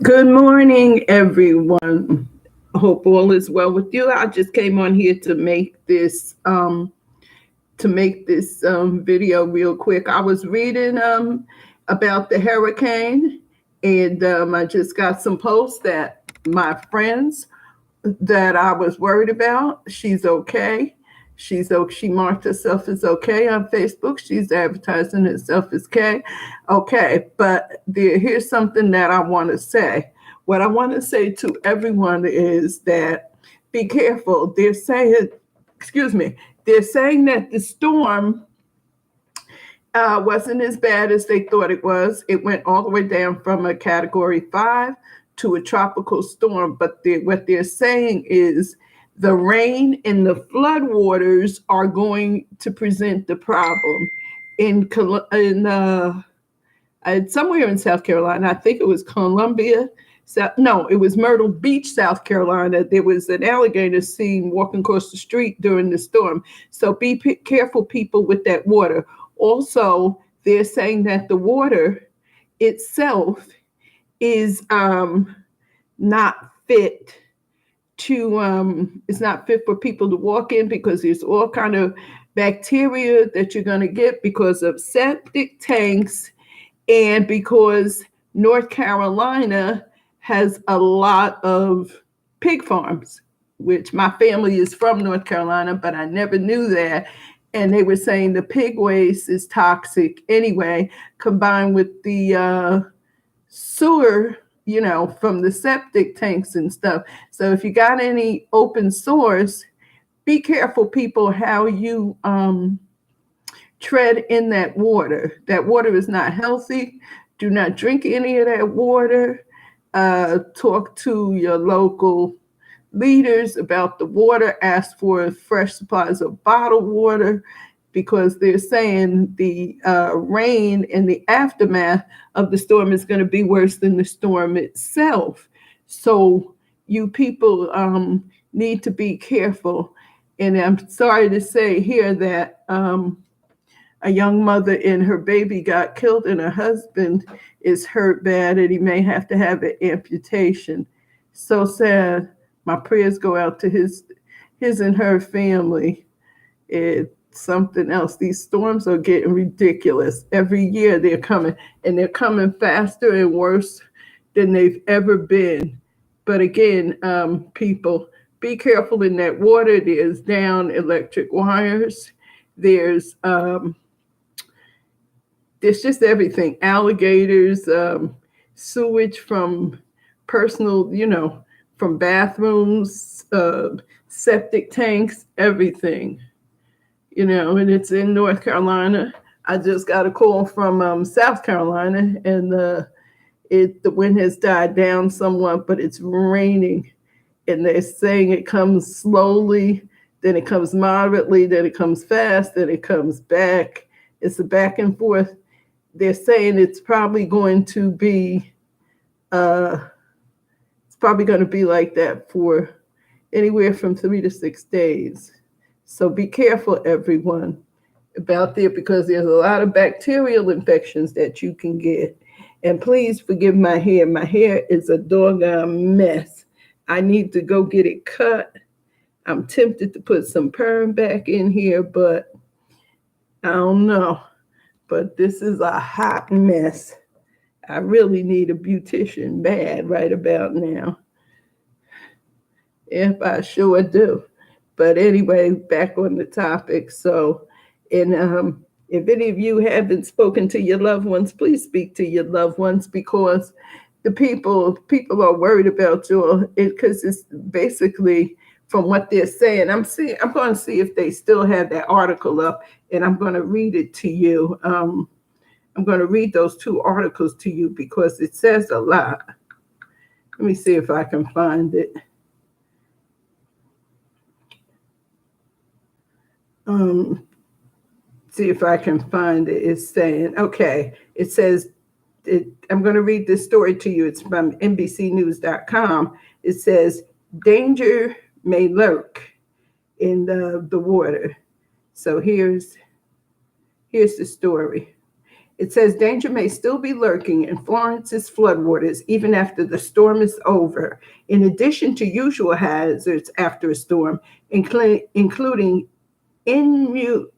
Good morning, everyone. Hope all is well with you. I just came on here to make this video real quick. I was reading about the hurricane, and I just got some posts that my friends that I was worried about. She's okay. She marked herself as okay on Facebook. She's advertising herself as okay. Okay, but here's something that I want to say. What I want to say to everyone is that be careful. Excuse me, they're saying that the storm wasn't as bad as they thought it was. It went all the way down from a category 5 to a tropical storm. But what they're saying is the rain and the floodwaters are going to present the problem in somewhere in South Carolina. I think it was Columbia. So, no, it was Myrtle Beach, South Carolina. There was an alligator seen walking across the street during the storm. So careful, people, with that water. Also, they're saying that the water itself is not fit it's not fit for people to walk in because there's all kind of bacteria that you're going to get because of septic tanks and because North Carolina has a lot of pig farms, which my family is from North Carolina, but I never knew that. And they were saying the pig waste is toxic anyway, combined with the sewer, from the septic tanks and stuff. So if you got any open sores, be careful, people, how you tread in that water. That water is not healthy. Do not drink any of that water. Talk to your local leaders about the water. Ask for fresh supplies of bottled water because they're saying the rain and the aftermath of the storm is going to be worse than the storm itself. So you people need to be careful. And I'm sorry to say here that a young mother and her baby got killed, and her husband is hurt bad, and he may have to have an amputation. So sad. My prayers go out to his and her family. It's something else. These storms are getting ridiculous. Every year they're coming, and they're coming faster and worse than they've ever been. But again, people, be careful in that water. There's down electric wires. There's there's just everything, alligators, sewage from personal, from bathrooms, septic tanks, everything, and it's in North Carolina. I just got a call from South Carolina, and the wind has died down somewhat, but it's raining, and they're saying it comes slowly, then it comes moderately, then it comes fast, then it comes back. It's a back and forth. They're saying it's probably going to be like that for anywhere from 3 to 6 days. So be careful, everyone, about there because there's a lot of bacterial infections that you can get. And please forgive my hair. My hair is a doggone mess. I need to go get it cut. I'm tempted to put some perm back in here, but I don't know. But this is a hot mess. I really need a beautician bad right about now. If I sure do. But anyway, back on the topic. So, and if any of you haven't spoken to your loved ones, please speak to your loved ones because the people are worried about you because it's basically from what they're saying. I'm going to see if they still have that article up, and I'm going to read it to you. I'm going to read those 2 articles to you because it says a lot. Let me see if I can find it. See if I can find it. It's saying, okay, it says, I'm going to read this story to you. It's from NBCnews.com. It says, danger may lurk in the water. So here's the story. It says danger may still be lurking in Florence's floodwaters even after the storm is over, in addition to usual hazards after a storm, including inundated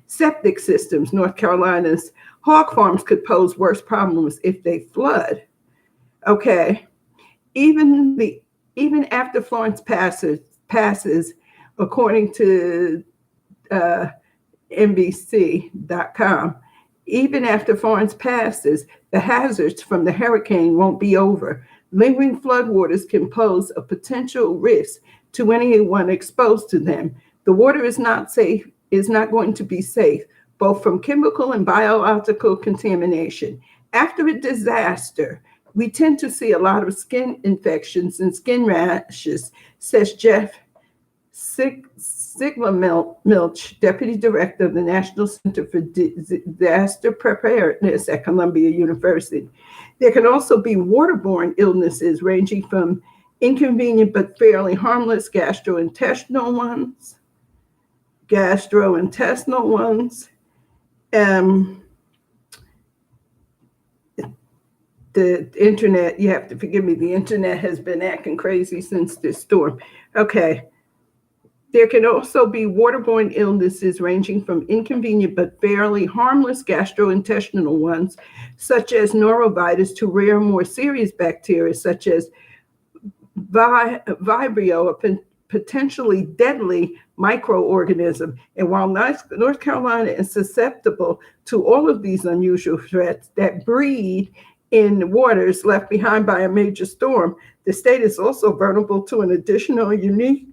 septic systems. North Carolina's hog farms could pose worse problems if they flood. Okay, even the even after Florence passes, according to uh, NBC.com, even after Florence passes, the hazards from the hurricane won't be over. Lingering floodwaters can pose a potential risk to anyone exposed to them. The water is not going to be safe, both from chemical and biological contamination. After a disaster, we tend to see a lot of skin infections and skin rashes, says Jeff Sigma Milch, Deputy Director of the National Center for Disaster Preparedness at Columbia University. There can also be waterborne illnesses ranging from inconvenient but fairly harmless gastrointestinal ones. Um, the internet, you have to forgive me, the internet has been acting crazy since this storm. Okay. There can also be waterborne illnesses ranging from inconvenient but fairly harmless gastrointestinal ones, such as norovirus, to rare, more serious bacteria, such as Vibrio, a potentially deadly microorganism. And while North Carolina is susceptible to all of these unusual threats that breed in waters left behind by a major storm, the state is also vulnerable to an additional unique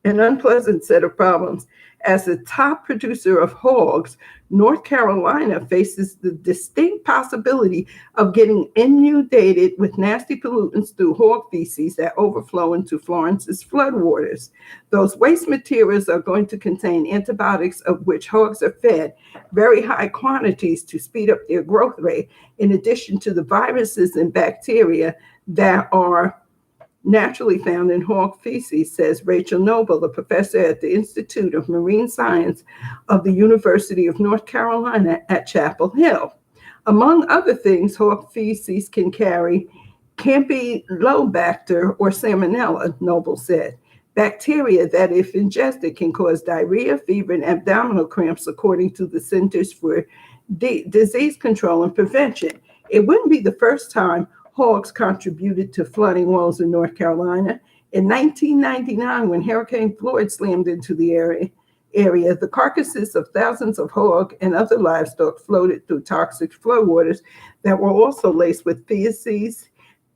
an unpleasant set of problems. As the top producer of hogs, North Carolina faces the distinct possibility of getting inundated with nasty pollutants through hog feces that overflow into Florence's floodwaters. Those waste materials are going to contain antibiotics of which hogs are fed very high quantities to speed up their growth rate, in addition to the viruses and bacteria that are naturally found in hog feces, says Rachel Noble, a professor at the Institute of Marine Science of the University of North Carolina at Chapel Hill. Among other things, hog feces can carry Campylobacter or Salmonella, Noble said, bacteria that, if ingested, can cause diarrhea, fever, and abdominal cramps, according to the Centers for Disease Control and Prevention. It wouldn't be the first time hogs contributed to flooding woes in North Carolina. In 1999, when Hurricane Floyd slammed into the area, the carcasses of thousands of hog and other livestock floated through toxic floodwaters that were also laced with feces,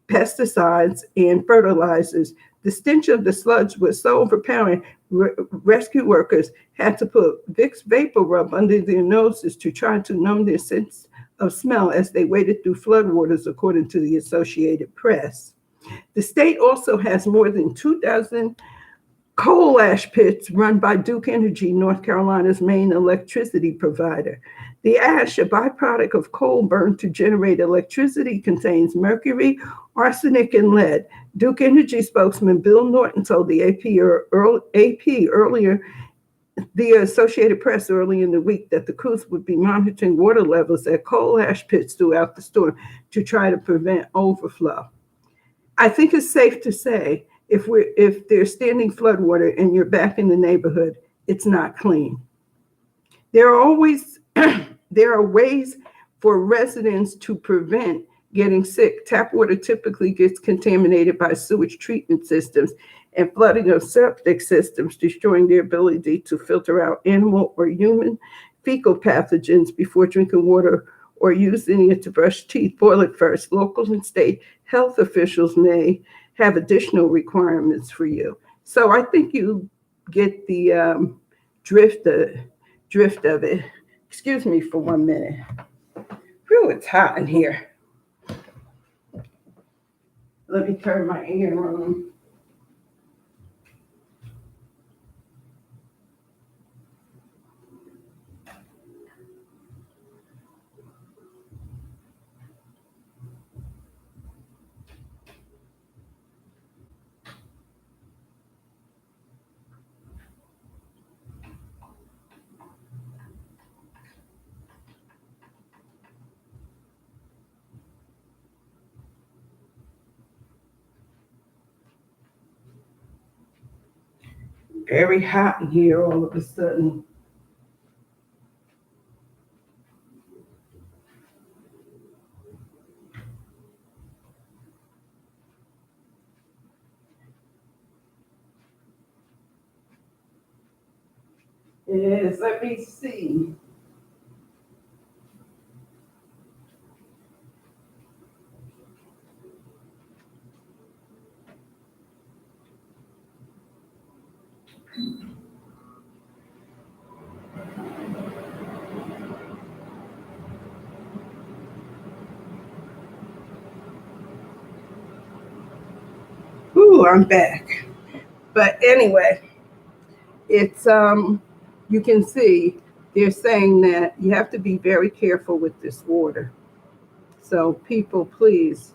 pesticides, and fertilizers. The stench of the sludge was so overpowering, rescue workers had to put Vicks Vapor Rub under their noses to try to numb their sense of smell as they waded through floodwaters, according to the Associated Press. The state also has more than 2 dozen coal ash pits run by Duke Energy, North Carolina's main electricity provider. The ash, a byproduct of coal burned to generate electricity, contains mercury, arsenic, and lead. Duke Energy spokesman Bill Norton told the Associated Press early in the week that the crews would be monitoring water levels at coal ash pits throughout the storm to try to prevent overflow. I think it's safe to say if there's standing floodwater and you're back in the neighborhood, it's not clean. There are ways for residents to prevent getting sick. Tap water typically gets contaminated by sewage treatment systems and flooding of septic systems, destroying their ability to filter out animal or human fecal pathogens before drinking water or using it to brush teeth. Boil it first. Local and state health officials may have additional requirements for you. So I think you get the drift of it. Excuse me for 1 minute. Whew, it's hot in here. Let me turn my air on. Very hot in here all of a sudden. Yes, let me see. Ooh, I'm back. But anyway, it's you can see they're saying that you have to be very careful with this water. So people, please,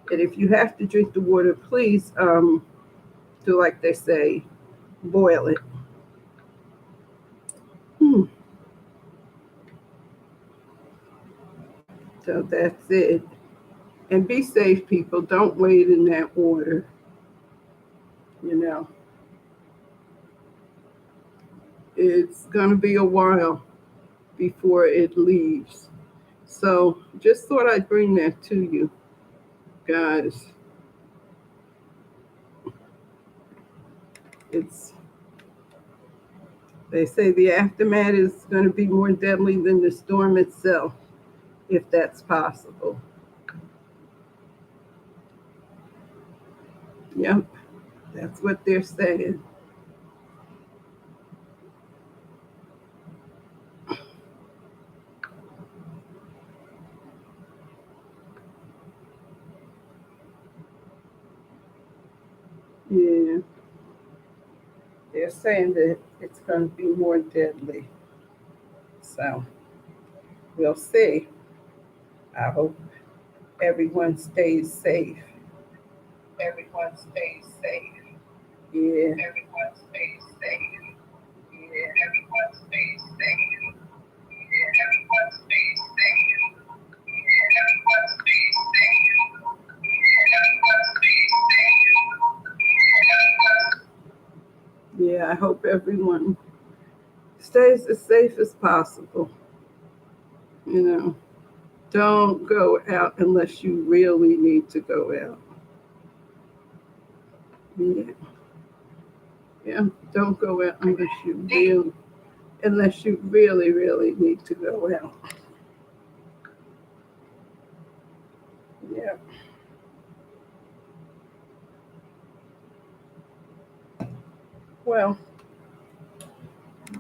and if you have to drink the water, please do like they say, boil it. Hmm. So that's it. And be safe, people. Don't wade in that water. You know, it's gonna be a while before it leaves. So just thought I'd bring that to you guys. It's They say the aftermath is going to be more deadly than the storm itself, if that's possible. Yep, that's what they're saying. Yeah, they're saying that it's going to be more deadly. So we'll see. I hope everyone stays safe. Everyone stays safe. Yeah. Everyone stays safe. Yeah. Everyone stays safe. Yeah. Everyone stays safe. Yeah. Everyone stays safe. Yeah. Everyone stays safe. Yeah, I hope everyone stays as safe as possible. You know, don't go out unless you really need to go out. Yeah, yeah. Don't go out unless you really, really need to go out. Yeah. Well,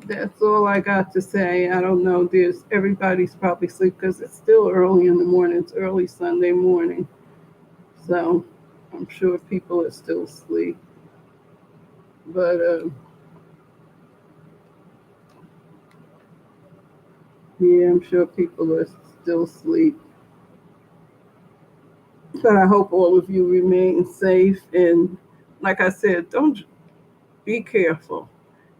that's all I got to say. I don't know. Everybody's probably asleep because it's still early in the morning. It's early Sunday morning, so I'm sure people are still asleep. But yeah, I'm sure people are still asleep. But I hope all of you remain safe. And like I said, don't be careful.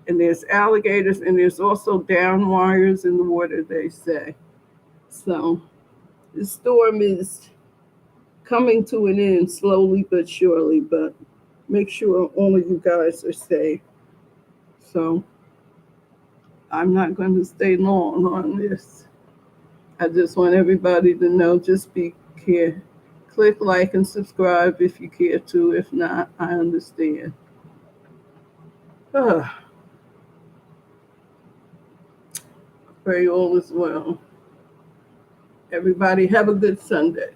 And there's alligators and there's also down wires in the water, they say. So the storm is coming to an end slowly but surely, but make sure all of you guys are safe. So I'm not going to stay long on this. I just want everybody to know, just be care. Click like and subscribe if you care to. If not, I understand. Pray all is well. Everybody have a good Sunday.